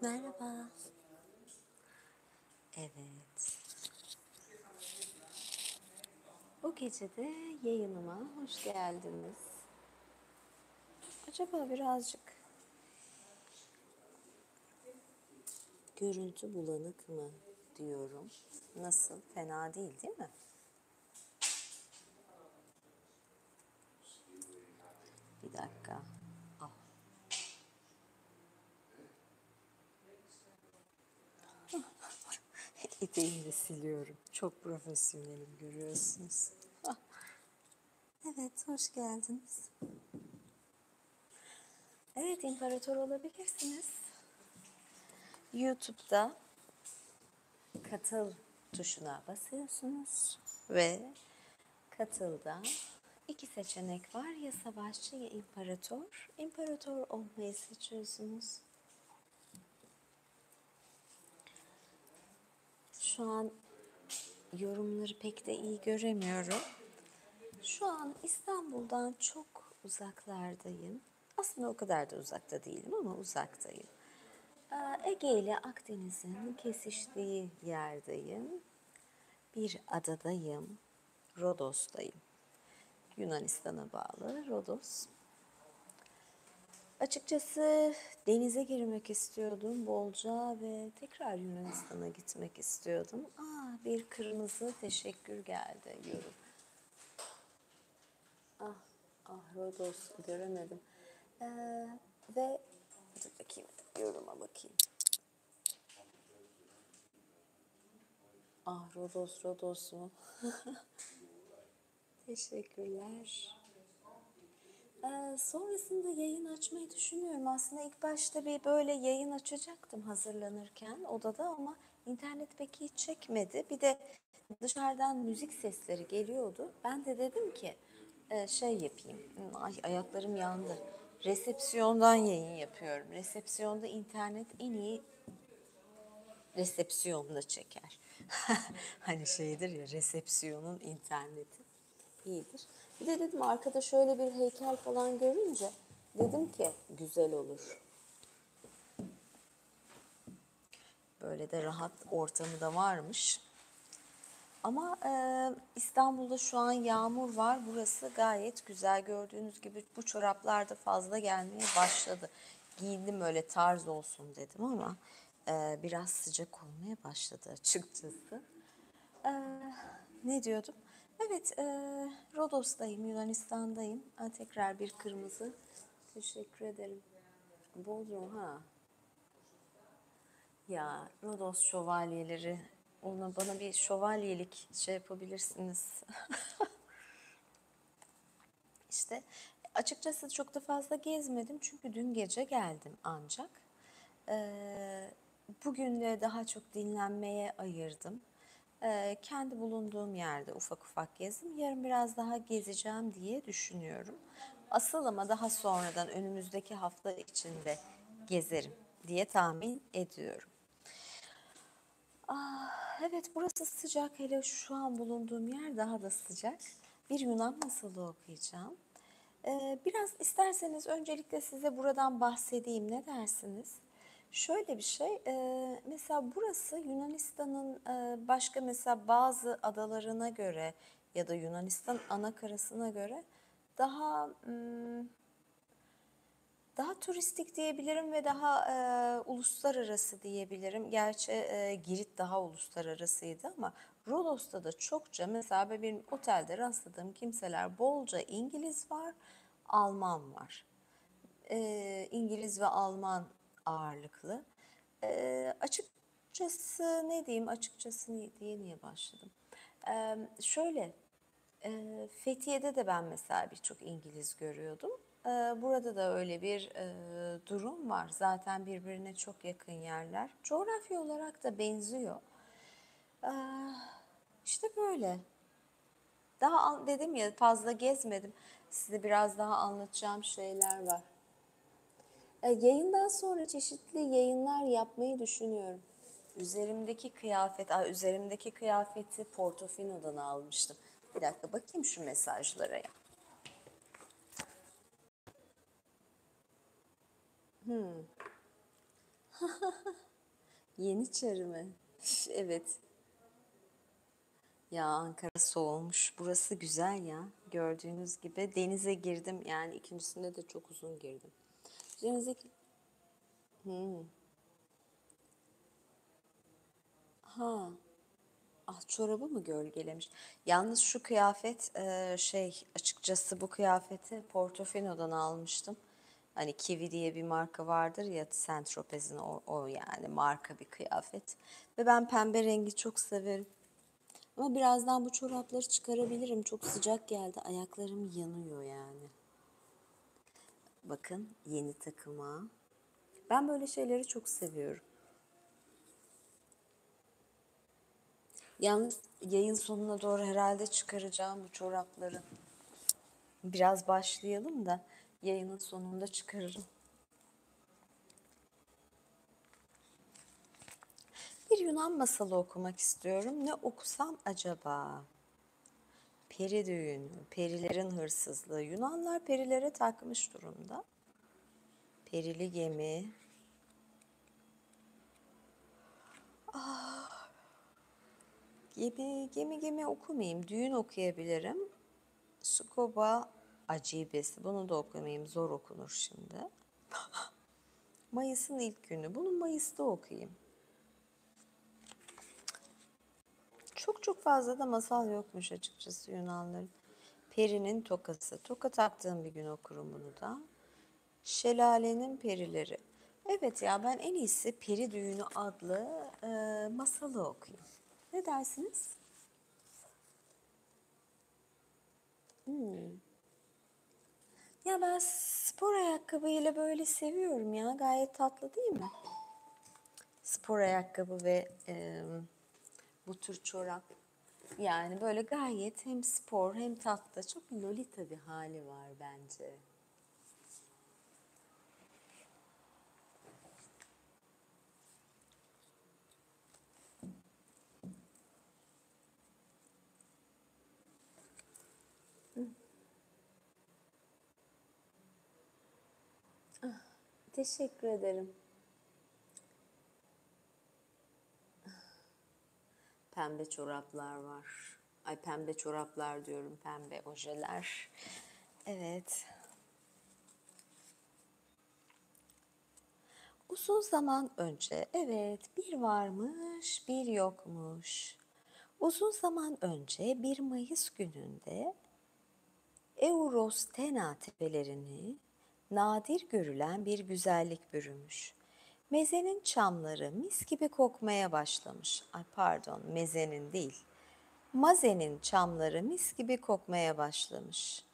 Merhaba. Evet. Bu gece de yayınıma hoş geldiniz. Acaba birazcık görüntü bulanık mı diyorum. Nasıl? Fena değil mi? Bir dakika. Ah. Eteğimi siliyorum. Çok profesyonelim görüyorsunuz. Ah. Evet, hoş geldiniz. Evet, imparator olabilirsiniz. YouTube'da katıl tuşuna basıyorsunuz ve katılda iki seçenek var. Ya savaşçı ya imparator. İmparator olmayı seçiyorsunuz. Şu an yorumları pek de iyi göremiyorum. Şu an İstanbul'dan çok uzaklardayım. Aslında o kadar da uzakta değilim ama uzaktayım. Ege ile Akdeniz'in kesiştiği yerdeyim. Bir adadayım. Rodos'tayım. Yunanistan'a bağlı Rodos. Açıkçası denize girmek istiyordum bolca ve tekrar Yunanistan'a gitmek istiyordum. Bir kırmızı teşekkür geldi yorum. Rodos göremedim. Ve dur bakayım, yoruma bakayım. Rodos mu? Teşekkürler. Sonrasında yayın açmayı düşünüyorum. Aslında ilk başta bir böyle yayın açacaktım hazırlanırken odada ama internet pek hiç çekmedi. Bir de dışarıdan müzik sesleri geliyordu. Ben de dedim ki şey yapayım. Ay, ayaklarım yandı. Resepsiyondan yayın yapıyorum. Resepsiyonda internet en iyi resepsiyonda çeker. Hani şeydir ya, resepsiyonun interneti iyidir. Bir de dedim arkada şöyle bir heykel falan görünce dedim ki güzel olur. Böyle de rahat ortamı da varmış. Ama İstanbul'da şu an yağmur var. Burası gayet güzel. Gördüğünüz gibi bu çoraplar da fazla gelmeye başladı. Giyindim öyle tarz olsun dedim ama biraz sıcak olmaya başladı açıkçası. E, Ne diyordum? Evet, Rodos'tayım, Yunanistan'dayım. Tekrar bir kırmızı. Teşekkür ederim. Bodrum ha. Ya Rodos şövalyeleri, bana bir şövalyelik şey yapabilirsiniz. İşte açıkçası çok da fazla gezmedim çünkü dün gece geldim ancak. Bugün de daha çok dinlenmeye ayırdım. Kendi bulunduğum yerde ufak ufak gezdim. Yarın biraz daha gezeceğim diye düşünüyorum. Asıl ama daha sonradan önümüzdeki hafta içinde gezerim diye tahmin ediyorum. Evet, burası sıcak. Hele şu an bulunduğum yer daha da sıcak. Bir Yunan masalı okuyacağım. Biraz isterseniz öncelikle size buradan bahsedeyim. Ne dersiniz? Şöyle bir şey, mesela burası Yunanistan'ın başka mesela bazı adalarına göre ya da Yunanistan anakarasına göre daha daha turistik diyebilirim ve daha uluslararası diyebilirim. Gerçi Girit daha uluslararasıydı ama Rodos'ta da çokça mesela benim otelde rastladığım kimseler bolca İngiliz var, Alman var. İngiliz ve Alman ağırlıklı. Açıkçası ne diyeyim, açıkçası diye niye başladım? Şöyle, Fethiye'de de ben mesela birçok İngiliz görüyordum. Burada da öyle bir durum var. Zaten birbirine çok yakın yerler. Coğrafya olarak da benziyor. Ee, işte böyle. Daha dedim ya fazla gezmedim. Size biraz daha anlatacağım şeyler var. Yayından sonra çeşitli yayınlar yapmayı düşünüyorum. Üzerimdeki kıyafeti Portofino'dan almıştım. Bir dakika bakayım şu mesajlara ya. Yeniçeri mi? Evet. Ya Ankara soğumuş. Burası güzel ya. Gördüğünüz gibi denize girdim. Yani ikincisinde de çok uzun girdim. Denize... Hmm. Ha. Ah, çorabı mı gölgelemiş? Yalnız şu kıyafet açıkçası bu kıyafeti Portofino'dan almıştım. Hani Kiwi diye bir marka vardır ya, Saint-Tropez'in o yani marka bir kıyafet. Ve ben pembe rengi çok severim. Ama birazdan bu çorapları çıkarabilirim. Çok sıcak geldi. Ayaklarım yanıyor yani. Bakın yeni takıma. Ben böyle şeyleri çok seviyorum. Yalnız yayın sonuna doğru herhalde çıkaracağım bu çorapları. Biraz başlayalım da yayının sonunda çıkarırım. Bir Yunan masalı okumak istiyorum. Ne okusam acaba? Peri düğünü, perilerin hırsızlığı. Yunanlar perilere takmış durumda. Perili gemi. Gemi okumayayım. Düğün okuyabilirim. Skoba acibesi. Bunu da okumayayım. Zor okunur şimdi. Mayıs'ın ilk günü. Bunu Mayıs'ta okuyayım. Çok fazla da masal yokmuş açıkçası Yunanların. Perinin tokası. Toka taktığım bir gün okurum bunu da. Şelalenin perileri. Evet ya, ben en iyisi Peri Düğünü adlı masalı okuyayım. Ne dersiniz? Ya ben spor ayakkabıyla böyle seviyorum ya. Gayet tatlı değil mi? Spor ayakkabı ve bu tür çorap. Yani böyle gayet hem spor hem tatlı. Çok lolita bir hali var bence. Teşekkür ederim. Pembe çoraplar var. Ay, pembe çoraplar diyorum, pembe ojeler. Evet. Uzun zaman önce, evet, bir varmış, bir yokmuş. Uzun zaman önce bir Mayıs gününde Eurostena tepelerini nadir görülen bir güzellik bürümüş. Mezenin çamları mis gibi kokmaya başlamış. Ay pardon, mezenin değil. Mazenin çamları mis gibi kokmaya başlamış.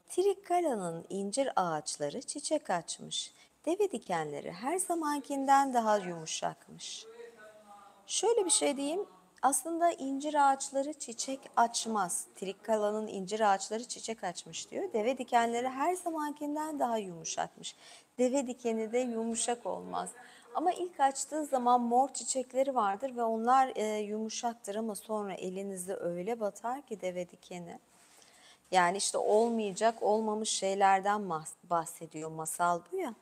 Trikhala'nın incir ağaçları çiçek açmış. Deve dikenleri her zamankinden daha yumuşakmış. Şöyle bir şey diyeyim. Aslında incir ağaçları çiçek açmaz. Trikhala'nın incir ağaçları çiçek açmış diyor. Deve dikenleri her zamankinden daha yumuşakmış. Deve dikeni de yumuşak olmaz. Ama ilk açtığı zaman mor çiçekleri vardır ve onlar yumuşaktır ama sonra elinizde öyle batar ki deve dikeni. Yani işte olmayacak, olmamış şeylerden bahsediyor masal bu ya.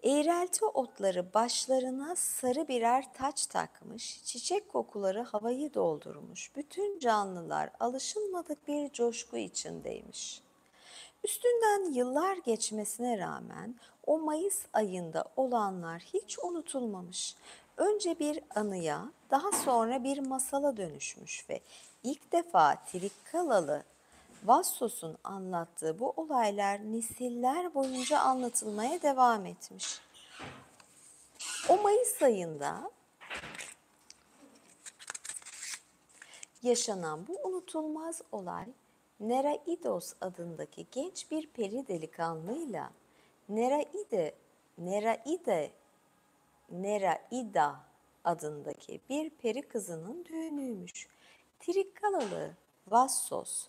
Eğrelti otları başlarına sarı birer taç takmış, çiçek kokuları havayı doldurmuş. Bütün canlılar alışılmadık bir coşku içindeymiş. Üstünden yıllar geçmesine rağmen o Mayıs ayında olanlar hiç unutulmamış. Önce bir anıya, daha sonra bir masala dönüşmüş ve ilk defa Trikkalalı Vassos'un anlattığı bu olaylar nesiller boyunca anlatılmaya devam etmiş. O Mayıs ayında yaşanan bu unutulmaz olay, Neraidos adındaki genç bir peri delikanlıyla Neraide, Neraida adındaki bir peri kızının düğünüymüş. Trikkalalı Vassos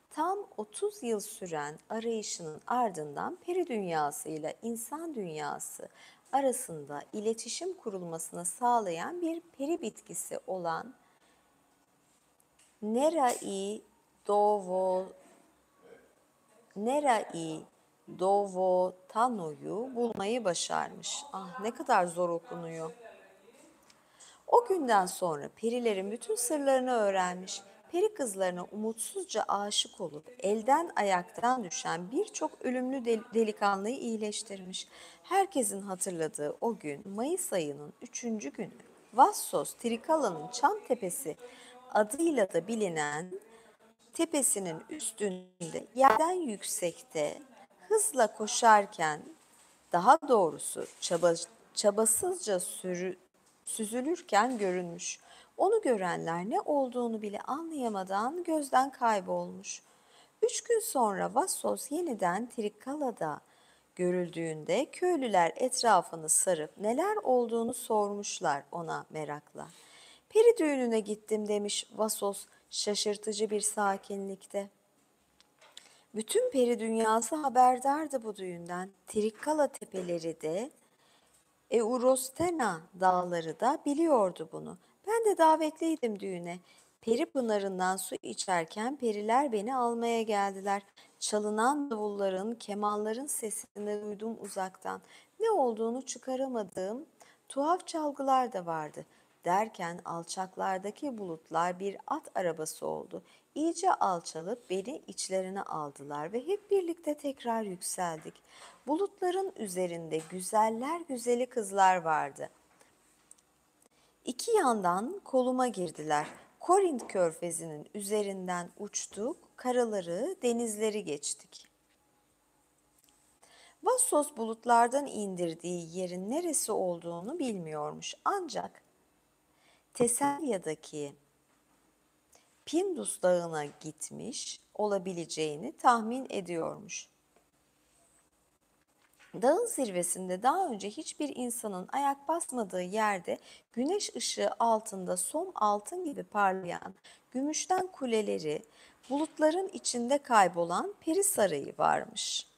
tam 30 yıl süren arayışının ardından peri dünyası ile insan dünyası arasında iletişim kurulmasını sağlayan bir peri bitkisi olan Nerai Dovo Nerai Dovotano'yu bulmayı başarmış. Ah, ne kadar zor okunuyor. O günden sonra perilerin bütün sırlarını öğrenmiş. Peri kızlarına umutsuzca aşık olup elden ayaktan düşen birçok ölümlü delikanlıyı iyileştirmiş. Herkesin hatırladığı o gün Mayıs ayının 3. günü Vassos Trikala'nın Çam Tepesi adıyla da bilinen tepesinin üstünde yerden yüksekte hızla koşarken, daha doğrusu çabasızca süzülürken görünmüş. Onu görenler ne olduğunu bile anlayamadan gözden kaybolmuş. 3 gün sonra Vassos yeniden Trikkala'da görüldüğünde köylüler etrafını sarıp neler olduğunu sormuşlar ona merakla. Peri düğününe gittim demiş Vassos şaşırtıcı bir sakinlikte. Bütün peri dünyası haberdardı bu düğünden. Trikkala tepeleri de Eurostena dağları da biliyordu bunu. Ben de davetliydim düğüne. Peri pınarından su içerken periler beni almaya geldiler. Çalınan davulların, kemanların sesini duydum uzaktan. Ne olduğunu çıkaramadığım tuhaf çalgılar da vardı. Derken alçaklardaki bulutlar bir at arabası oldu. İyice alçalıp beni içlerine aldılar ve hep birlikte tekrar yükseldik. Bulutların üzerinde güzeller güzeli kızlar vardı. İki yandan koluma girdiler. Korint körfezinin üzerinden uçtuk, karaları, denizleri geçtik. Vassos bulutlardan indirdiği yerin neresi olduğunu bilmiyormuş. Ancak Teselya'daki Pindus Dağı'na gitmiş olabileceğini tahmin ediyormuş. Dağın zirvesinde daha önce hiçbir insanın ayak basmadığı yerde güneş ışığı altında som altın gibi parlayan gümüşten kuleleri, bulutların içinde kaybolan peri sarayı varmış.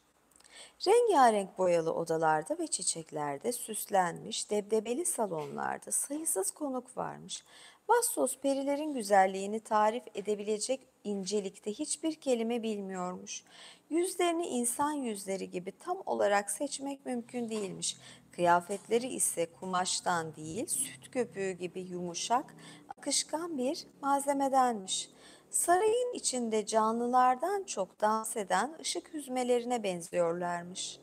Rengarenk boyalı odalarda ve çiçeklerde süslenmiş debdebeli salonlarda sayısız konuk varmış. Vassos perilerin güzelliğini tarif edebilecek incelikte hiçbir kelime bilmiyormuş. Yüzlerini insan yüzleri gibi tam olarak seçmek mümkün değilmiş. Kıyafetleri ise kumaştan değil, süt köpüğü gibi yumuşak, akışkan bir malzemedenmiş. Sarayın içinde canlılardan çok dans eden ışık hüzmelerine benziyorlarmış.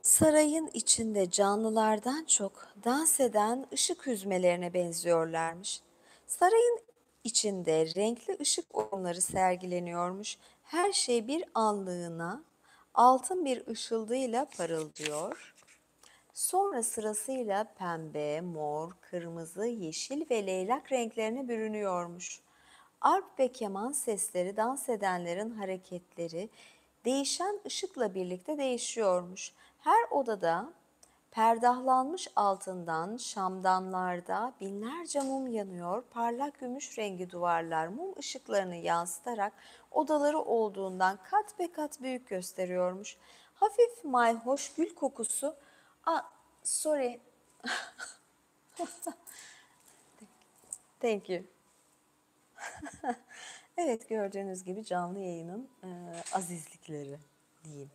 Sarayın içinde canlılardan çok dans eden ışık hüzmelerine benziyorlarmış. Sarayın içinde renkli ışık oyunları sergileniyormuş. Her şey bir anlığına altın bir ışıldığıyla parıldıyor. Sonra sırasıyla pembe, mor, kırmızı, yeşil ve leylak renklerine bürünüyormuş. Arp ve keman sesleri, dans edenlerin hareketleri değişen ışıkla birlikte değişiyormuş. Her odada perdahlanmış altından şamdanlarda binlerce mum yanıyor, parlak gümüş rengi duvarlar mum ışıklarını yansıtarak odaları olduğundan kat be kat büyük gösteriyormuş. Hafif mayhoş gül kokusu, sorry, thank you. Evet, gördüğünüz gibi canlı yayının azizlikleri diyeyim.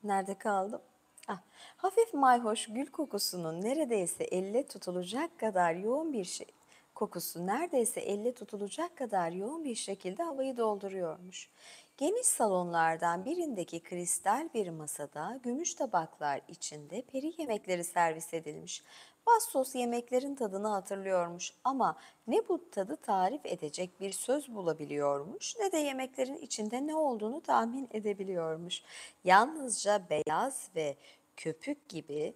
Nerede kaldım? Ah, hafif mayhoş gül kokusunun neredeyse elle tutulacak kadar yoğun bir şey kokusu neredeyse elle tutulacak kadar yoğun bir şekilde havayı dolduruyormuş. Geniş salonlardan birindeki kristal bir masada gümüş tabaklar içinde peri yemekleri servis edilmiş. Vassos yemeklerin tadını hatırlıyormuş ama ne bu tadı tarif edecek bir söz bulabiliyormuş ne de yemeklerin içinde ne olduğunu tahmin edebiliyormuş. Yalnızca beyaz ve köpük gibi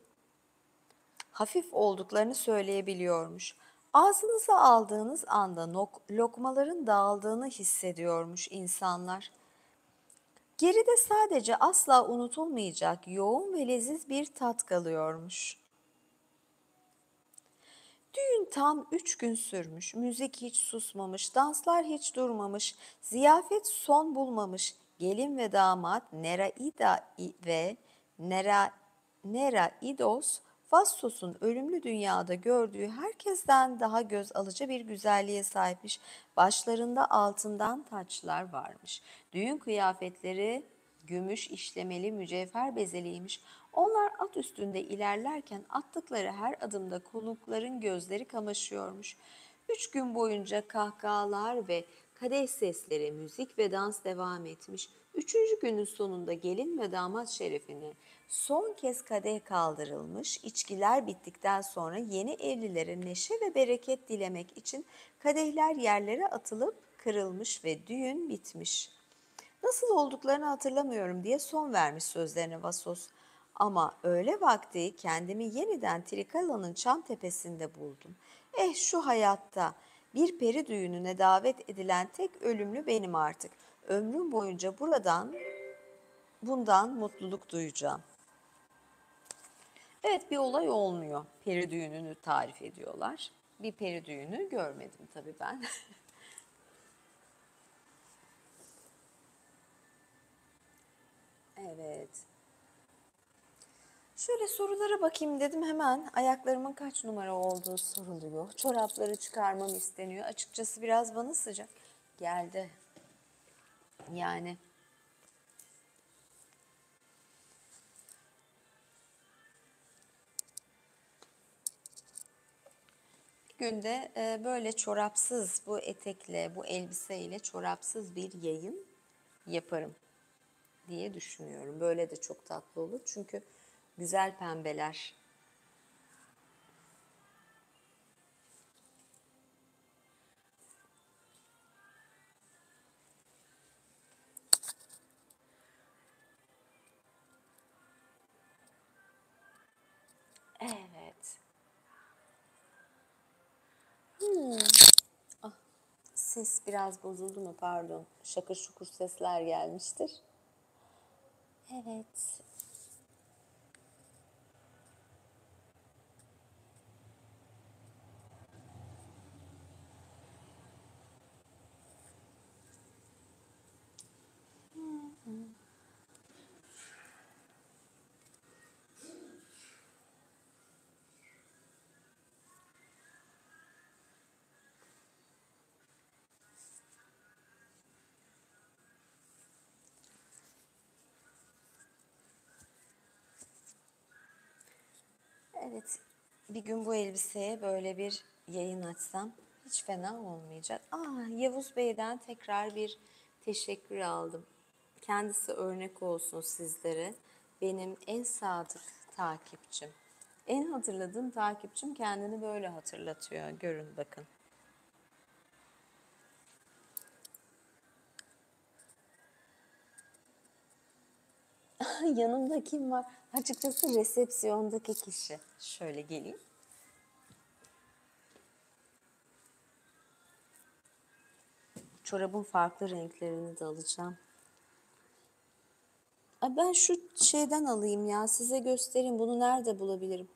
hafif olduklarını söyleyebiliyormuş. Ağzınıza aldığınız anda lokmaların dağıldığını hissediyormuş insanlar. Geride sadece asla unutulmayacak yoğun ve leziz bir tat kalıyormuş. Düğün tam 3 gün sürmüş, müzik hiç susmamış, danslar hiç durmamış, ziyafet son bulmamış. Gelin ve damat Neraida ve Neraidos Vastos'un ölümlü dünyada gördüğü herkesten daha göz alıcı bir güzelliğe sahipmiş. Başlarında altından taçlar varmış. Düğün kıyafetleri gümüş işlemeli mücevher bezeliymiş. Onlar at üstünde ilerlerken attıkları her adımda konukların gözleri kamaşıyormuş. 3 gün boyunca kahkahalar ve kadeh sesleri, müzik ve dans devam etmiş. 3. günün sonunda gelin ve damat şerefine son kez kadeh kaldırılmış. İçkiler bittikten sonra yeni evlilere neşe ve bereket dilemek için kadehler yerlere atılıp kırılmış ve düğün bitmiş. Nasıl olduklarını hatırlamıyorum diye son vermiş sözlerine Vasos. Ama öğle vakti kendimi yeniden Trikala'nın çam tepesinde buldum. Şu hayatta bir peri düğününe davet edilen tek ölümlü benim artık. Ömrüm boyunca bundan mutluluk duyacağım. Evet, bir olay olmuyor. Peri düğününü tarif ediyorlar. Bir peri düğünü görmedim tabii ben. Evet. Şöyle sorulara bakayım dedim, hemen ayaklarımın kaç numara olduğu soruluyor. Çorapları çıkarmam isteniyor. Açıkçası biraz bana sıcak geldi. Yani bir günde böyle çorapsız, bu etekle, bu elbiseyle çorapsız bir yayın yaparım diye düşünüyorum. Böyle de çok tatlı olur çünkü güzel pembeler. Evet. Ses biraz bozuldu mu? Pardon. Şakır şukur sesler gelmiştir. Evet. Evet. Bir gün bu elbiseye böyle bir yayın açsam hiç fena olmayacak. Yavuz Bey'den tekrar bir teşekkür aldım. Kendisi örnek olsun sizlere. Benim en sadık takipçim. En hatırladığım takipçim kendini böyle hatırlatıyor. Görün bakın. Yanımda kim var? Açıkçası resepsiyondaki kişi. Şöyle geleyim. Çorabın farklı renklerini de alacağım. Ben şu şeyden alayım ya, size göstereyim. Bunu nerede bulabilirim?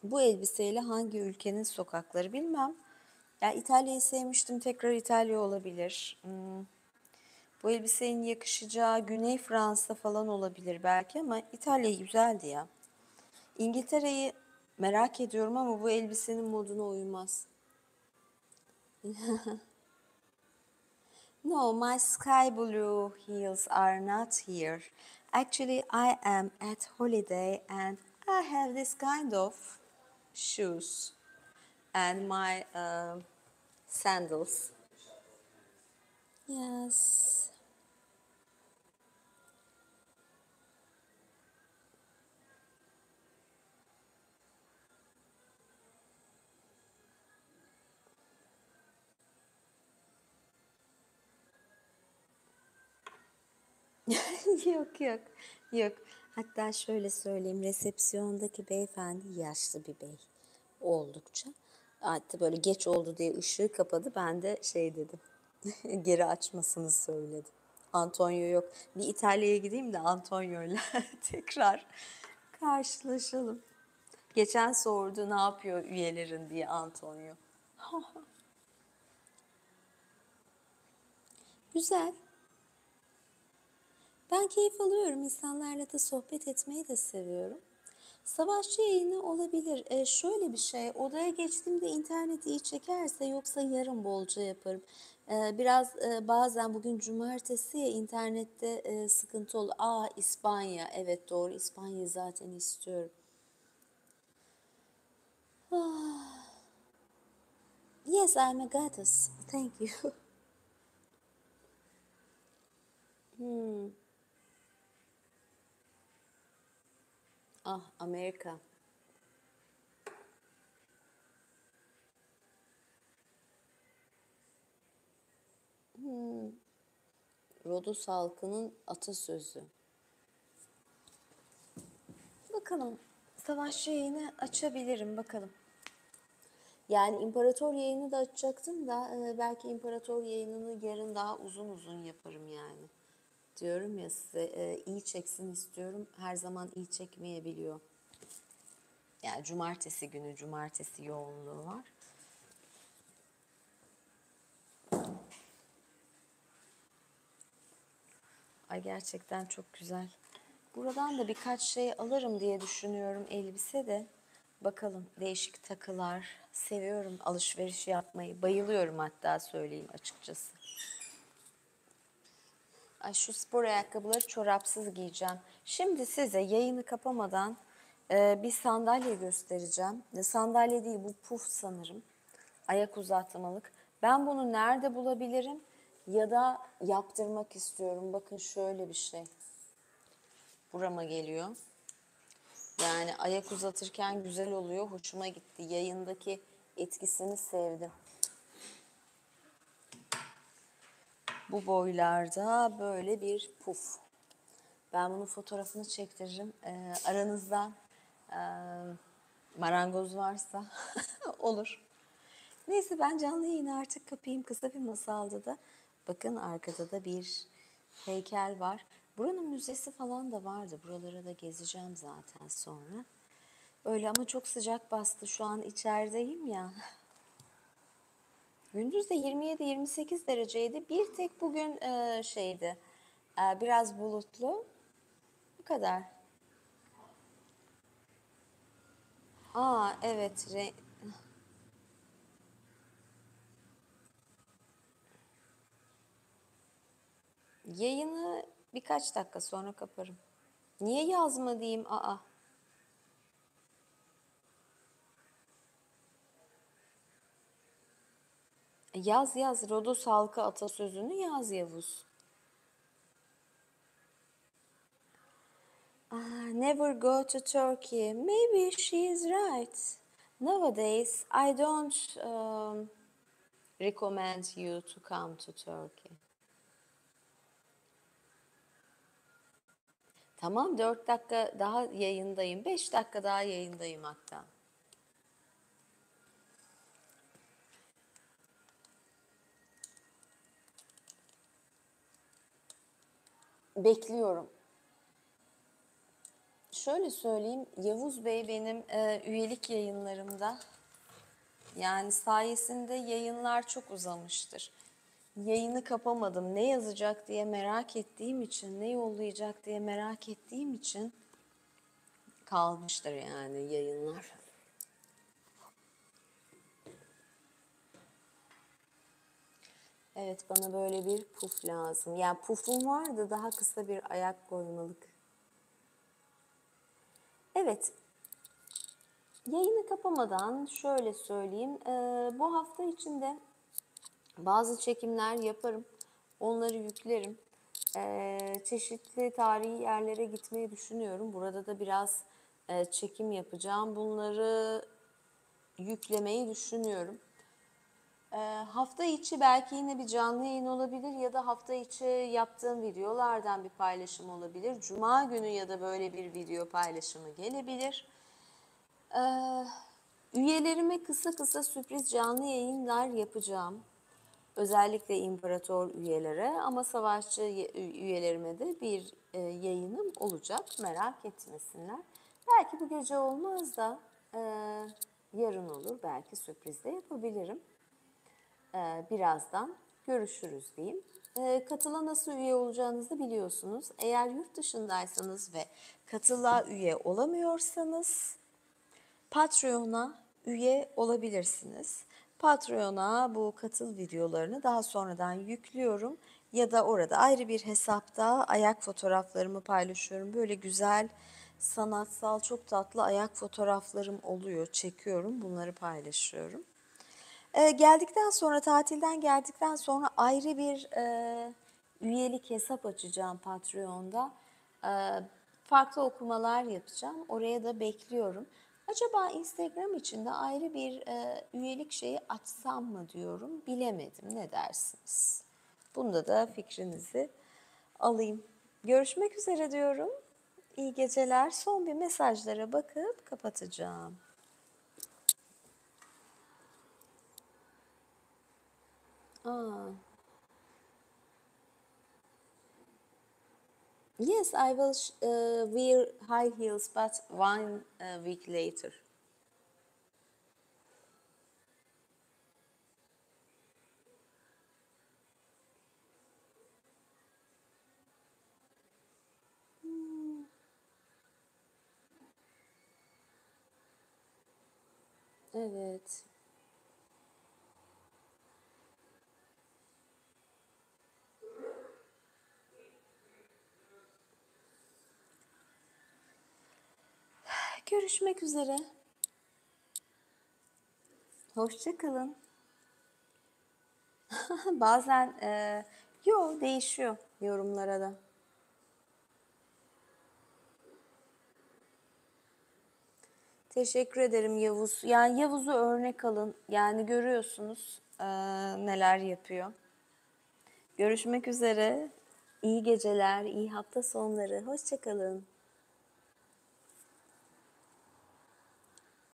Bu elbiseyle hangi ülkenin sokakları bilmem. Ya İtalya'yı sevmiştim, tekrar İtalya olabilir. Bu elbisenin yakışacağı Güney Fransa falan olabilir belki ama İtalya güzeldi ya. İngiltere'yi merak ediyorum ama bu elbisenin moduna uymaz. No, my sky blue heels are not here. Actually, I am at holiday and I have this kind of shoes and my sandals. Yes. Yok yok yok. Hatta şöyle söyleyeyim, resepsiyondaki beyefendi yaşlı bir bey oldukça. Hatta böyle geç oldu diye ışığı kapadı. Ben de şey dedim. Geri açmasını söyledim. Antonio yok. Bir İtalya'ya gideyim de Antonio'yla tekrar karşılaşalım. Geçen sordu ne yapıyor üyelerin diye Antonio. Güzel. Ben keyif alıyorum. İnsanlarla da sohbet etmeyi de seviyorum. Savaşçı yayını olabilir. Şöyle bir şey, odaya geçtiğimde internet iyi çekerse yoksa yarın bolca yaparım. Biraz bazen bugün cumartesi ya internette sıkıntı olur. İspanya, evet doğru, İspanya'yı zaten istiyorum. Ah, yes, I'm a goddess. Thank you. Hmm. Amerika. Hmm. Rodos halkının atasözü. Bakalım. Savaşçı yayını açabilirim bakalım. Yani imparator yayını da açacaktım da belki imparator yayınını yarın daha uzun uzun yaparım yani. Diyorum ya size iyi çeksin istiyorum. Her zaman iyi çekmeyebiliyor. Yani cumartesi günü cumartesi yoğunluğu var. Ay gerçekten çok güzel. Buradan da birkaç şey alırım diye düşünüyorum, elbise de. Bakalım, değişik takılar. Seviyorum alışveriş yapmayı. Bayılıyorum hatta, söyleyeyim açıkçası. Ay, şu spor ayakkabıları çorapsız giyeceğim. Şimdi size yayını kapamadan bir sandalye göstereceğim. Sandalye değil, bu puf sanırım. Ayak uzatmalık. Ben bunu nerede bulabilirim ya da yaptırmak istiyorum. Bakın şöyle bir şey. Burama geliyor. Yani ayak uzatırken güzel oluyor. Hoşuma gitti. Yayındaki etkisini sevdim. Bu boylarda böyle bir puf. Ben bunun fotoğrafını çektiririm. Aranızda e, marangoz varsa olur. Neyse, ben canlı yayını artık kapayım. Kısa bir masalda da. Bakın, arkada da bir heykel var. Buranın müzesi falan da vardı. Buralara da gezeceğim zaten sonra. Öyle ama çok sıcak bastı. Şu an içerideyim ya. Gündüz de 27-28 dereceydi. Bir tek bugün biraz bulutlu. Bu kadar. Evet. Yayını birkaç dakika sonra kaparım. Niye yazma diyeyim? Yaz yaz. Rodos halkı atasözünü yaz Yavuz. Never go to Turkey. Maybe she is right. Nowadays, I don't recommend you to come to Turkey. Tamam, 4 dakika daha yayındayım. 5 dakika daha yayındayım hatta. Bekliyorum. Şöyle söyleyeyim, Yavuz Bey benim üyelik yayınlarımda, yani sayesinde yayınlar çok uzamıştır. Yayını kapamadım. Ne yazacak diye merak ettiğim için, ne yollayacak diye merak ettiğim için kalmıştır yani yayınlar. Evet, bana böyle bir puf lazım. Yani pufum vardı, daha kısa bir ayak koymalık. Evet, yayını kapamadan şöyle söyleyeyim. Bu hafta içinde bazı çekimler yaparım. Onları yüklerim. Çeşitli tarihi yerlere gitmeyi düşünüyorum. Burada da biraz çekim yapacağım. Bunları yüklemeyi düşünüyorum. Hafta içi belki yine bir canlı yayın olabilir ya da hafta içi yaptığım videolardan bir paylaşım olabilir. Cuma günü ya da böyle bir video paylaşımı gelebilir. Üyelerime kısa kısa sürpriz canlı yayınlar yapacağım. Özellikle imparator üyelere, ama savaşçı üyelerime de bir yayınım olacak. Merak etmesinler. Belki bu gece olmaz da yarın olur. Belki sürpriz de yapabilirim birazdan. görüşürüz diyeyim. Katıla nasıl üye olacağınızı biliyorsunuz. Eğer yurt dışındaysanız ve katıla üye olamıyorsanız Patreon'a üye olabilirsiniz. Patreon'a bu katıl videolarını daha sonradan yüklüyorum ya da orada ayrı bir hesapta ayak fotoğraflarımı paylaşıyorum. Böyle güzel, sanatsal, çok tatlı ayak fotoğraflarım oluyor. Çekiyorum, bunları paylaşıyorum. Geldikten sonra, tatilden geldikten sonra ayrı bir üyelik hesap açacağım Patreon'da. E, Farklı okumalar yapacağım. Oraya da bekliyorum. Acaba Instagram için de ayrı bir üyelik şeyi açsam mı diyorum. Bilemedim. Ne dersiniz? Bunda da fikrinizi alayım. Görüşmek üzere diyorum. İyi geceler. Son bir mesajlara bakıp kapatacağım. Aa. Yes, I will wear high heels, but 1 week later. Evet. Görüşmek üzere. Hoşça kalın. Bazen değişiyor yorumlara da. Teşekkür ederim Yavuz. Yani Yavuz'u örnek alın. Yani görüyorsunuz neler yapıyor. Görüşmek üzere. İyi geceler, iyi hafta sonları. Hoşça kalın.